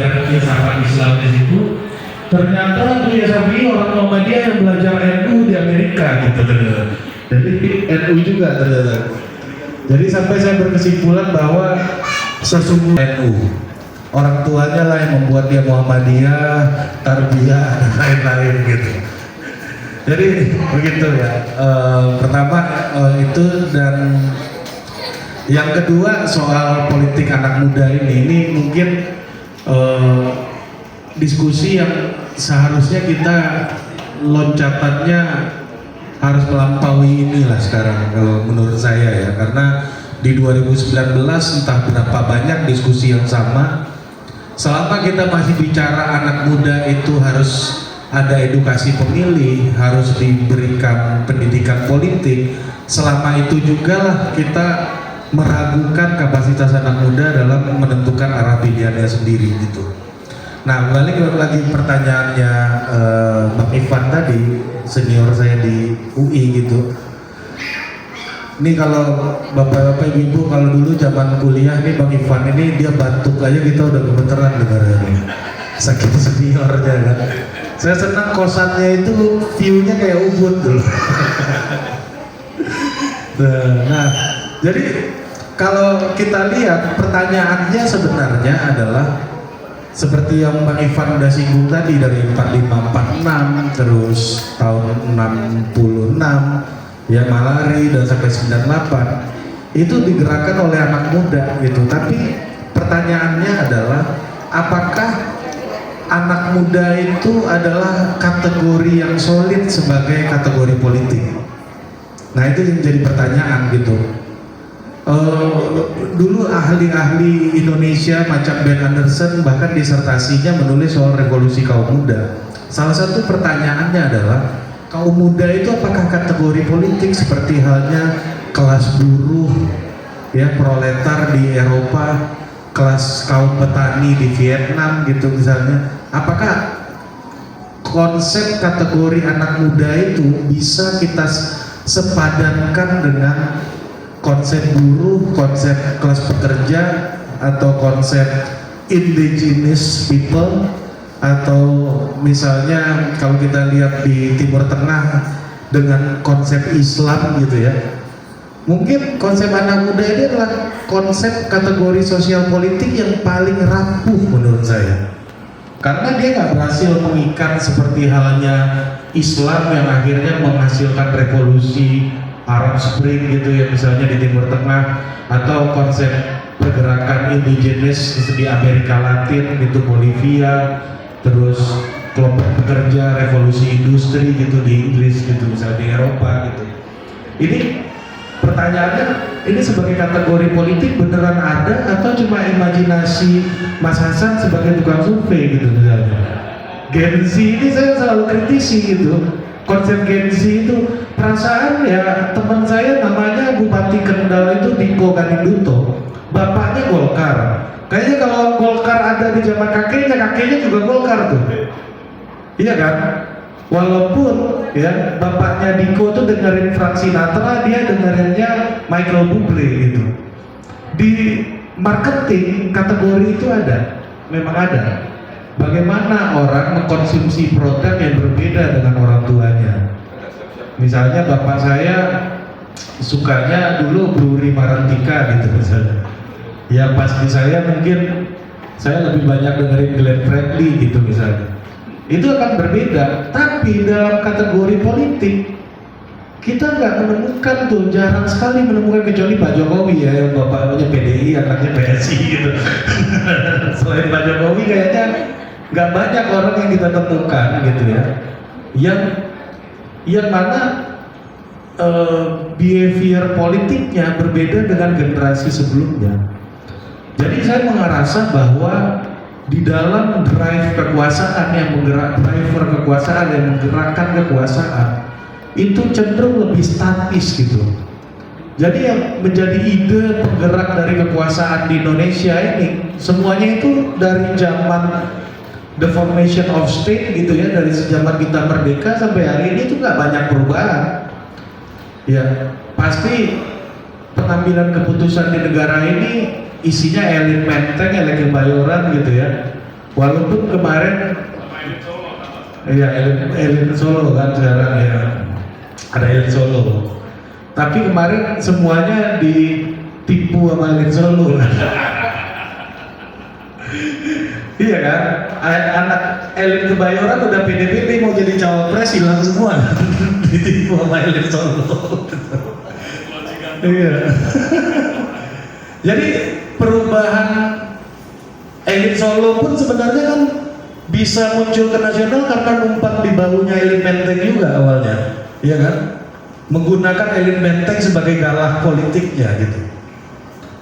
ada filsafat Islam di situ. Ternyata Buya Syafi'i orang Muhammadiyah yang belajar NU di Amerika gitu ternyata. Jadi NU juga ternyata. Jadi sampai saya berkesimpulan bahwa sesungguhnya NU orang tuanya lah yang membuat dia Muhammadiyah, tarbiyah dan lain-lain gitu. Jadi begitu ya. Pertama itu, dan yang kedua soal politik anak muda ini mungkin diskusi yang seharusnya kita loncatannya harus melampaui inilah sekarang kalau menurut saya ya, karena di 2019 entah berapa banyak diskusi yang sama. Selama kita masih bicara anak muda itu harus ada edukasi pemilih, harus diberikan pendidikan politik, selama itu juga lah kita meragukan kapasitas anak muda dalam menentukan arah pilihannya sendiri gitu. Nah, balik lagi pertanyaannya Bang Ivan tadi, senior saya di UI gitu. Ini kalau bapak-bapak ibu kalau dulu zaman kuliah nih Bang Ivan ini dia batuk aja kita udah gemeteran dengarnya. Saking seniornya kan. Saya senang kosannya itu view-nya kayak Ubud dulu. Nah, jadi kalau kita lihat pertanyaannya sebenarnya adalah seperti yang Bang Ivan udah singgung tadi dari 4546 terus tahun 66 ya malari dan sampai 98 itu digerakkan oleh anak muda gitu. Tapi pertanyaannya adalah apakah anak muda itu adalah kategori yang solid sebagai kategori politik? Nah itu yang jadi pertanyaan gitu. Dulu ahli-ahli Indonesia macam Ben Anderson bahkan disertasinya menulis soal revolusi kaum muda. Salah satu pertanyaannya adalah kaum muda itu apakah kategori politik seperti halnya kelas buruh ya, proletar di Eropa, kelas kaum petani di Vietnam gitu misalnya. Apakah konsep kategori anak muda itu bisa kita sepadankan dengan konsep buruh, konsep kelas pekerja, atau konsep indigenous people, atau misalnya kalau kita lihat di Timur Tengah dengan konsep Islam gitu ya. Mungkin konsep anak muda ini adalah konsep kategori sosial politik yang paling rapuh menurut saya, karena dia nggak berhasil mengikat seperti halnya Islam yang akhirnya menghasilkan revolusi Arab Spring gitu ya misalnya di Timur Tengah, atau konsep pergerakan indigenes di Amerika Latin gitu, Bolivia, terus kelompok pekerja revolusi industri gitu di Inggris gitu misalnya di Eropa gitu. Ini pertanyaannya, ini sebagai kategori politik beneran ada atau cuma imajinasi Mas Hasan sebagai tukang survei gitu misalnya. Gen Z ini saya selalu kritisi gitu. Konsep Gen Z itu perasaan ya, teman saya namanya Bupati Kendal itu Diko Ganinduto, bapaknya Golkar. Kayaknya kalau Golkar ada di zaman kakeknya juga Golkar tuh. Iya kan? Walaupun ya bapaknya Diko tuh dengerin Frank Sinatra, dia dengerinnya Michael Bublé gitu. Di marketing kategori itu ada, memang ada. Bagaimana orang mengkonsumsi produk yang berbeda dengan orang tuanya. Misalnya bapak saya sukanya dulu Brewery Marantika gitu misalnya. Ya pas di saya mungkin saya lebih banyak dengerin Glenn Fredly gitu misalnya. Itu akan berbeda. Tapi dalam kategori politik kita nggak menemukan tuh, jarang sekali menemukan, kecuali Pak Jokowi ya yang bapaknya PDI, anaknya PSI gitu. Selain Pak Jokowi kayaknya nggak banyak orang yang kita temukan gitu ya, yang mana behavior politiknya berbeda dengan generasi sebelumnya. Jadi saya merasa bahwa di dalam drive kekuasaan yang menggerakkan kekuasaan itu cenderung lebih statis gitu. Jadi yang menjadi ide penggerak dari kekuasaan di Indonesia ini semuanya itu dari zaman the formation of state gitu ya, dari zaman kita merdeka sampai hari ini itu nggak banyak perubahan. Ya pasti pengambilan keputusan di negara ini isinya elit menteng, elit kebayoran gitu ya. Walaupun kemarin iya elit Solo kan sekarang ya, ada elit Solo. Tapi kemarin semuanya ditipu sama elit Solo. Iya kan, anak elit Kebayoran udah pede-pede mau jadi cawapres hilang semua, ditipu sama elit Solo. Iya. Jadi perubahan elit Solo pun sebenarnya kan bisa muncul ke nasional karena numpang di bahunya elit Menteng juga awalnya, iya kan? Menggunakan elit Menteng sebagai galah politiknya gitu.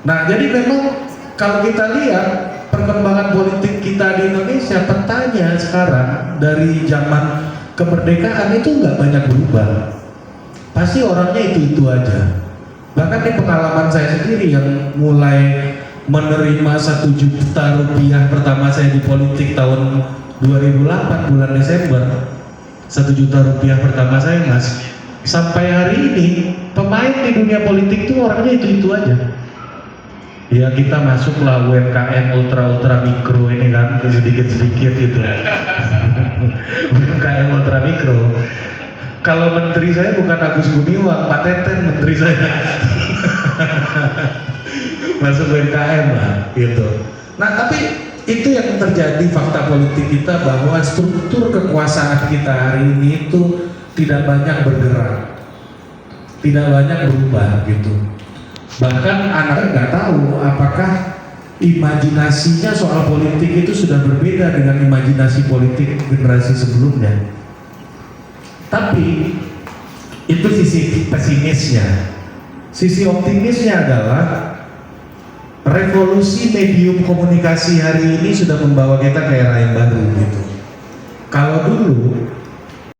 Nah, jadi memang kalau kita lihat perkembangan politik kita di Indonesia, petanya sekarang dari zaman kemerdekaan itu nggak banyak berubah. Pasti orangnya itu aja. Bahkan di pengalaman saya sendiri yang mulai menerima 1 juta rupiah pertama saya di politik tahun 2008 bulan Desember, 1 juta rupiah pertama saya, Mas. Sampai hari ini pemain di dunia politik tuh orangnya itu aja. Ya kita masuklah UMKM ultra mikro ini kan sedikit gitu. UMKM ultra mikro. Kalau menteri saya bukan Agus Gumiwang, Pak Teten menteri saya. Masuk UMKM lah gitu. Nah tapi itu yang terjadi fakta politik kita, bahwa struktur kekuasaan kita hari ini itu tidak banyak bergerak, tidak banyak berubah gitu. Bahkan anak nggak tahu apakah imajinasinya soal politik itu sudah berbeda dengan imajinasi politik generasi sebelumnya. Tapi itu sisi pesimisnya. Sisi optimisnya adalah revolusi medium komunikasi hari ini sudah membawa kita ke era yang baru gitu. Kalau dulu